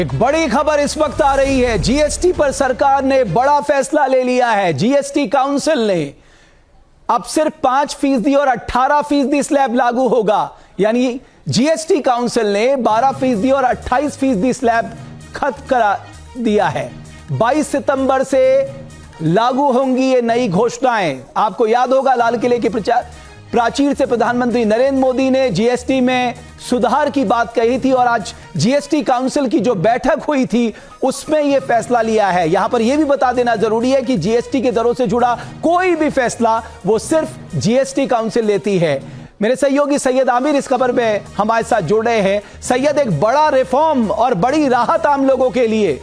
एक बड़ी खबर इस वक्त आ रही है। जीएसटी पर सरकार ने बड़ा फैसला ले लिया है। जीएसटी काउंसिल ने अब सिर्फ 5% और 18% स्लैब लागू होगा। यानी जीएसटी काउंसिल ने 12% और 28% स्लैब खत्म करा दिया है। 22 सितंबर से लागू होंगी ये नई घोषणाएं। आपको याद होगा लाल किले के प्राचीर से प्रधानमंत्री नरेंद्र मोदी ने जीएसटी में सुधार की बात कही थी और आज जीएसटी काउंसिल की जो बैठक हुई थी उसमें यह फैसला लिया है। यहां पर यह भी बता देना जरूरी है कि जीएसटी के दरों से जुड़ा कोई भी फैसला वो सिर्फ जीएसटी काउंसिल लेती है। मेरे सहयोगी सैयद आमिर इस खबर में हमारे साथ जुड़ रहे हैं। सैयद, एक बड़ा रिफॉर्म और बड़ी राहत आम लोगों के लिए।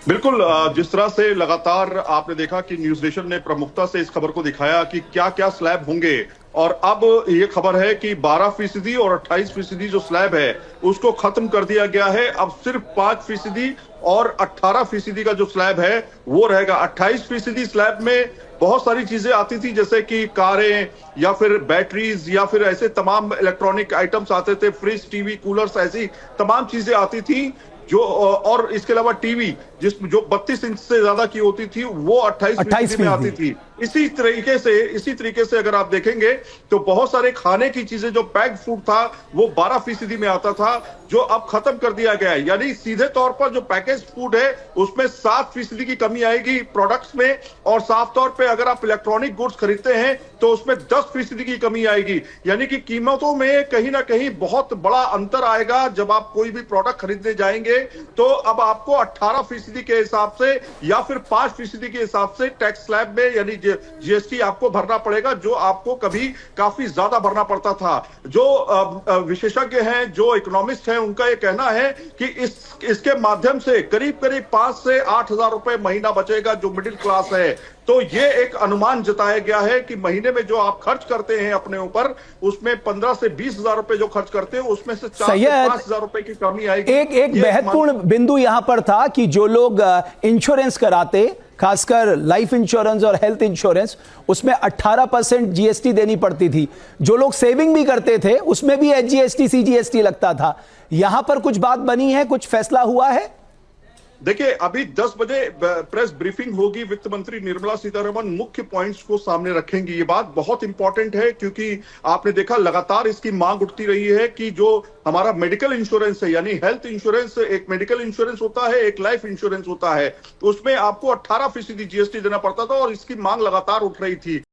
बिल्कुल, जिस तरह से लगातार आपने देखा कि न्यूज नेशन ने प्रमुखता से इस खबर को दिखाया कि क्या क्या स्लैब होंगे, और अब ये खबर है कि 12% और 28% जो स्लैब है उसको खत्म कर दिया गया है। अब सिर्फ 5% और 18% का जो स्लैब है वो रहेगा। 28% स्लैब में बहुत सारी चीजें आती थी, जैसे कि कारें या फिर बैटरीज या फिर ऐसे तमाम इलेक्ट्रॉनिक आइटम्स आते थे, फ्रिज, टीवी, कूलर्स, ऐसी तमाम चीजें आती थी जो, और इसके अलावा टीवी जो 32 इंच से ज्यादा की होती थी वो 28% में आती थी। इसी तरीके से अगर आप देखेंगे तो बहुत सारे खाने की चीजें, जो पैक्ड फूड था वो 12% में आता था, जो अब खत्म कर दिया गया है। यानी सीधे तौर पर जो पैकेज फूड है उसमें 7% की कमी आएगी प्रोडक्ट्स में, और साफ तौर पे अगर आप इलेक्ट्रॉनिक गुड्स खरीदते हैं तो उसमें 10% की कमी आएगी। यानी कि कीमतों में कहीं ना कहीं बहुत बड़ा अंतर आएगा। जब आप कोई भी प्रोडक्ट खरीदने जाएंगे तो अब आपको 18% के हिसाब से या फिर 5% के हिसाब से टैक्स स्लैब में यानी जीएसटी आपको भरना पड़ेगा, जो आपको कभी काफी ज्यादा भरना पड़ता था। जो विशेषज्ञ हैं, जो इकोनॉमिस्ट हैं, उनका यह कहना है कि इसके माध्यम से करीब 5 से 8 हजार रुपए महीना बचेगा जो मिडिल क्लास है। तो ये एक अनुमान जताया गया है कि महीने में जो आप खर्च करते हैं अपने ऊपर, उसमें 15 से 20 हजार रुपए जो खर्च करते हैं उसमें से 4 से 5 हजार रुपए की कमी आएगी। एक महत्वपूर्ण बिंदु यहां पर था कि जो लोग इंश्योरेंस कराते, खासकर लाइफ इंश्योरेंस और हेल्थ इंश्योरेंस, उसमें 18% जीएसटी देनी पड़ती थी। जो लोग सेविंग भी करते थे उसमें भी एचजीएसटी सीजीएसटी लगता था। यहां पर कुछ बात बनी है, कुछ फैसला हुआ है? देखिए, अभी 10 बजे प्रेस ब्रीफिंग होगी। वित्त मंत्री निर्मला सीतारमण मुख्य पॉइंट्स को सामने रखेंगी। ये बात बहुत इंपॉर्टेंट है क्योंकि आपने देखा लगातार इसकी मांग उठती रही है कि जो हमारा मेडिकल इंश्योरेंस है, यानी हेल्थ इंश्योरेंस, एक मेडिकल इंश्योरेंस होता है, एक लाइफ इंश्योरेंस होता है, तो उसमें आपको 18% जीएसटी देना पड़ता था और इसकी मांग लगातार उठ रही थी।